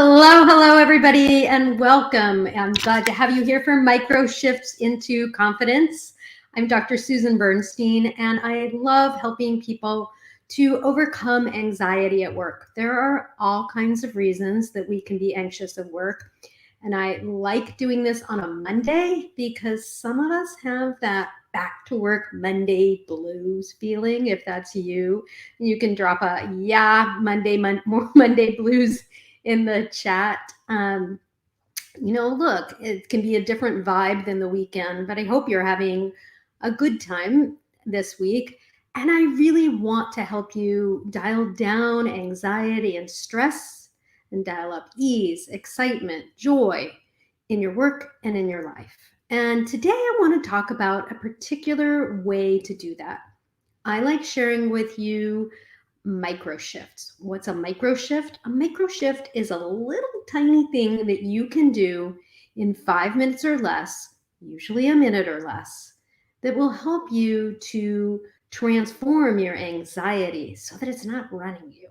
Hello, everybody, and welcome. I'm glad to have you here for Micro Shifts into Confidence. I'm Dr. Susan Bernstein, and I love helping people to overcome anxiety at work. There are all kinds of reasons that we can be anxious at work, and I like doing this on a Monday because some of us have that back to work Monday blues feeling. If that's you, you can drop a Monday blues in the chat. Look, it can be a different vibe than the weekend, but I hope you're having a good time this week. And I really want to help you dial down anxiety and stress and dial up ease, excitement, joy in your work and in your life. And today I want to talk about a particular way to do that. I like sharing with you micro shifts. What's a micro shift? A micro shift is a little tiny thing that you can do in 5 minutes or less, usually a minute or less, that will help you to transform your anxiety so that it's not running you.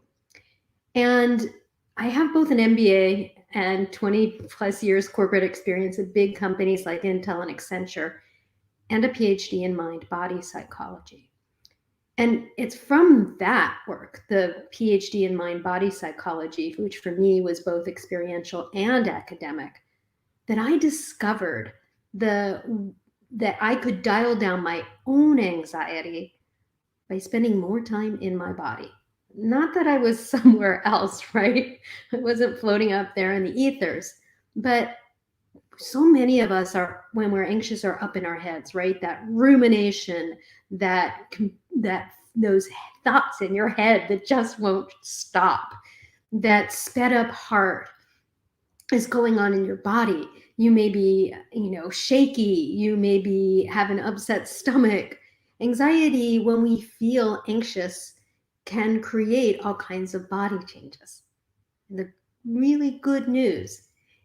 And I have both an MBA and 20 plus years corporate experience at big companies like Intel and Accenture, and a PhD in mind-body psychology. And it's from that work, the PhD in mind-body psychology, which for me was both experiential and academic, that I discovered that I could dial down my own anxiety by spending more time in my body. Not that I was somewhere else, right? I wasn't floating up there in the ethers, but so many of us are, when we're anxious, are up in our heads, right? That rumination, that those thoughts in your head that just won't stop, that sped up heart is going on in your body. You may be, shaky. You may be have an upset stomach. Anxiety, when we feel anxious, can create all kinds of body changes. And the really good news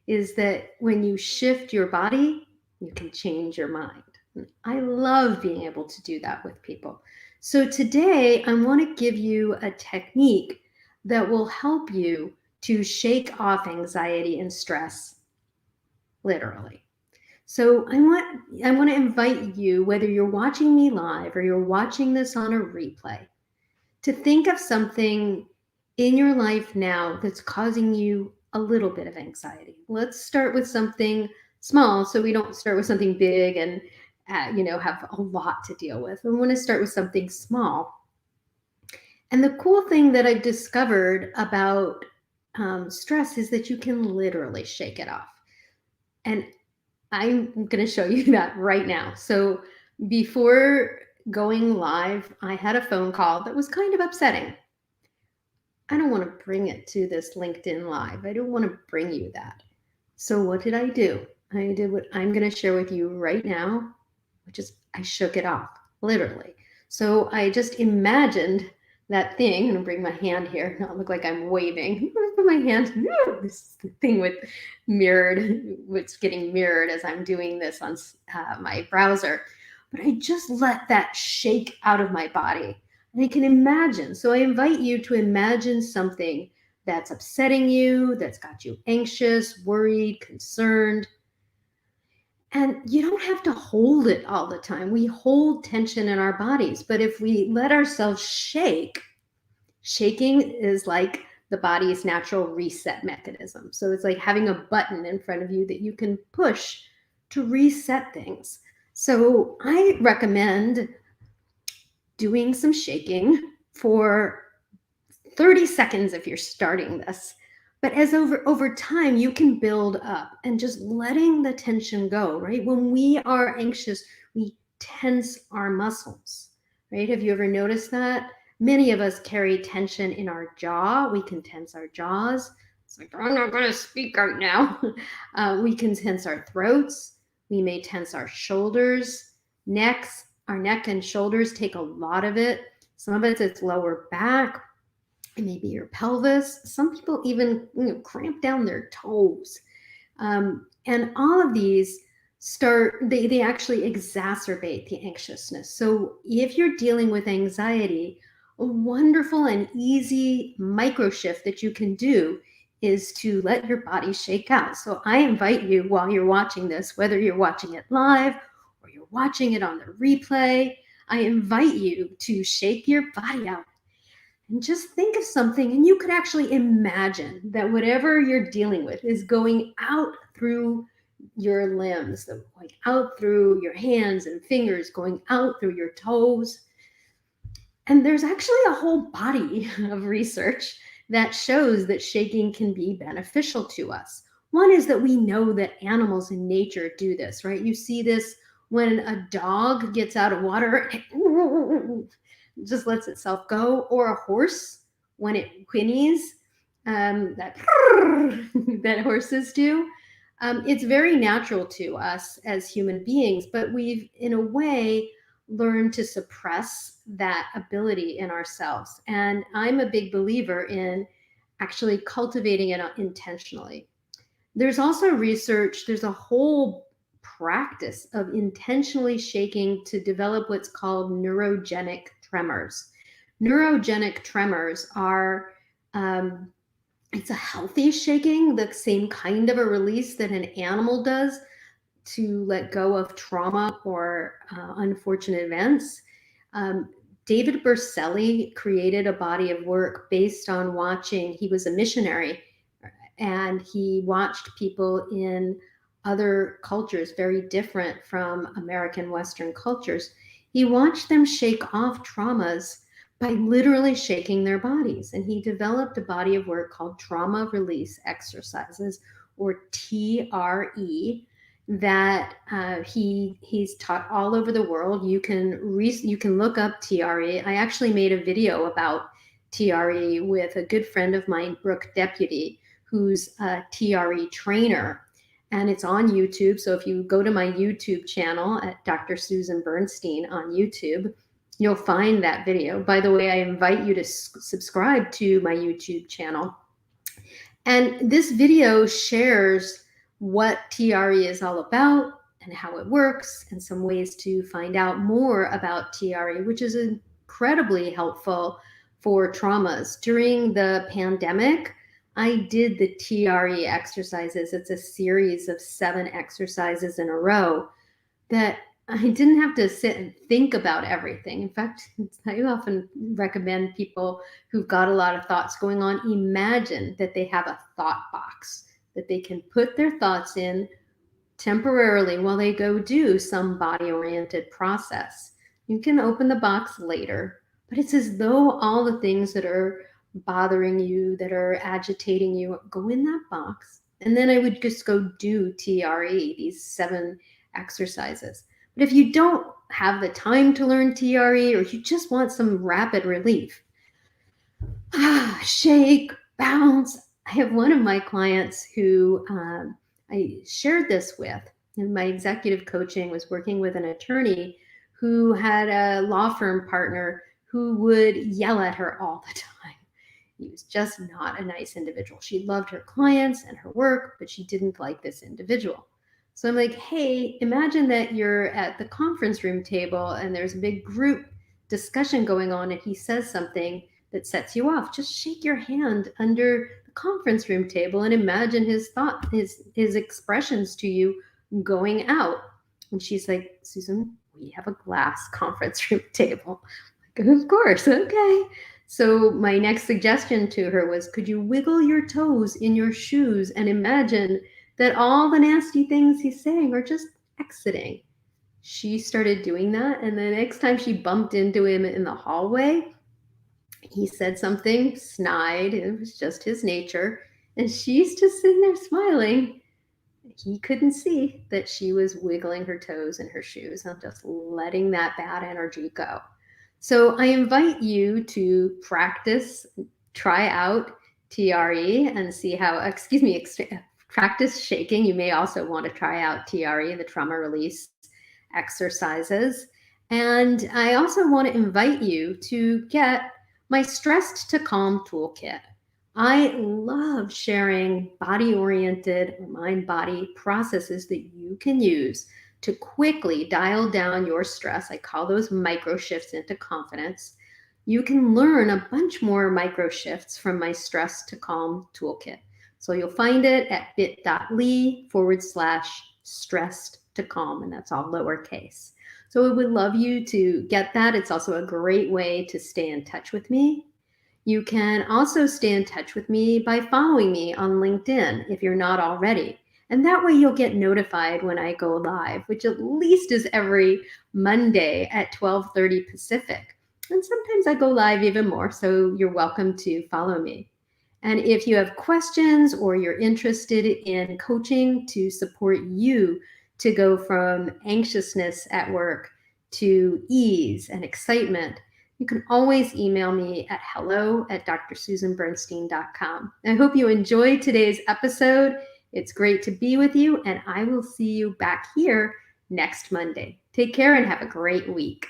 is that when you shift your body, you can change your mind. And I love being able to do that with people. So today, I want to give you a technique that will help you to shake off anxiety and stress, literally. So I want to invite you, whether you're watching me live or you're watching this on a replay, to think of something in your life now that's causing you a little bit of anxiety. Let's start with something small so we don't start with something big and have a lot to deal with. We want to start with something small. And the cool thing that I've discovered about stress is that you can literally shake it off. And I'm going to show you that right now. So before going live, I had a phone call that was kind of upsetting. I don't want to bring it to this LinkedIn Live. I don't want to bring you that. So what did I do? I did what I'm going to share with you right now, which is I shook it off, literally. So I just imagined that thing. I'm going to bring my hand here, not look like I'm waving. Put my hand, this thing with what's getting mirrored as I'm doing this on my browser. But I just let that shake out of my body. And I can imagine. So I invite you to imagine something that's upsetting you, that's got you anxious, worried, concerned. And you don't have to hold it all the time. We hold tension in our bodies. But if we let ourselves shake, shaking is like the body's natural reset mechanism. So it's like having a button in front of you that you can push to reset things. So I recommend doing some shaking for 30 seconds if you're starting this. But as over time, you can build up and just letting the tension go, right? When we are anxious, we tense our muscles, right? Have you ever noticed that? Many of us carry tension in our jaw. We can tense our jaws. It's like, I'm not going to speak right now. We can tense our throats. We may tense our shoulders, necks. Our neck and shoulders take a lot of it. Some of it's lower back. It may be your pelvis. Some people even cramp down their toes. And all of these they actually exacerbate the anxiousness. So if you're dealing with anxiety, a wonderful and easy micro shift that you can do is to let your body shake out. So I invite you, while you're watching this, whether you're watching it live or you're watching it on the replay, I invite you to shake your body out and just think of something. And you could actually imagine that whatever you're dealing with is going out through your limbs, going out through your hands and fingers, going out through your toes. And there's actually a whole body of research that shows that shaking can be beneficial to us. One is that we know that animals in nature do this, right? You see this when a dog gets out of water, just lets itself go, or a horse when it whinnies, that that horses do. It's very natural to us as human beings, but we've, in a way, learn to suppress that ability in ourselves. And I'm a big believer in actually cultivating it intentionally. There's also research, there's a whole practice of intentionally shaking to develop what's called neurogenic tremors. Neurogenic tremors are, it's a healthy shaking, the same kind of a release that an animal does to let go of trauma or unfortunate events. David Berceli created a body of work based on watching, he was a missionary, and he watched people in other cultures very different from American Western cultures. He watched them shake off traumas by literally shaking their bodies. And he developed a body of work called trauma release exercises, or TRE, that he's taught all over the world. You can look up TRE. I actually made a video about TRE with a good friend of mine, Brooke Deputy, who's a TRE trainer, and it's on YouTube. So if you go to my YouTube channel at Dr. Susan Bernstein on YouTube, you'll find that video. By the way, I invite you to subscribe to my YouTube channel. And this video shares what TRE is all about and how it works, and some ways to find out more about TRE, which is incredibly helpful for traumas. During the pandemic, I did the TRE exercises. It's a series of 7 exercises in a row that I didn't have to sit and think about everything. In fact, I often recommend people who've got a lot of thoughts going on, imagine that they have a thought box that they can put their thoughts in temporarily while they go do some body-oriented process. You can open the box later, but it's as though all the things that are bothering you, that are agitating you, go in that box. And then I would just go do TRE, these 7 exercises. But if you don't have the time to learn TRE, or you just want some rapid relief, shake, bounce. I have one of my clients who I shared this with, and my executive coaching was working with an attorney who had a law firm partner who would yell at her all the time. He was just not a nice individual. She loved her clients and her work, but she didn't like this individual. So I'm like, hey, imagine that you're at the conference room table and there's a big group discussion going on, and he says something that sets you off. Just shake your hand under the conference room table and imagine his expressions to you going out. And she's like, Susan, we have a glass conference room table. I'm like, of course, okay. So my next suggestion to her was, could you wiggle your toes in your shoes and imagine that all the nasty things he's saying are just exiting? She started doing that, and the next time she bumped into him in the hallway, he said something snide. It was just his nature, and she's just sitting there smiling. He couldn't see that she was wiggling her toes in her shoes and just letting that bad energy go. So I invite you to practice, try out TRE and see how, practice shaking. You may also want to try out TRE, the trauma release exercises. And I also want to invite you to get my Stressed to Calm toolkit. I love sharing body-oriented or mind-body processes that you can use to quickly dial down your stress. I call those micro shifts into confidence. You can learn a bunch more micro shifts from my Stress to Calm toolkit. So you'll find it at bit.ly/stressed to calm, and that's all lowercase. So we would love you to get that. It's also a great way to stay in touch with me. You can also stay in touch with me by following me on LinkedIn if you're not already. And that way you'll get notified when I go live, which at least is every Monday at 12:30 Pacific. And sometimes I go live even more, so you're welcome to follow me. And if you have questions or you're interested in coaching to support you to go from anxiousness at work to ease and excitement, you can always email me at hello@drsusanbernstein.com. I hope you enjoyed today's episode. It's great to be with you, and I will see you back here next Monday. Take care and have a great week.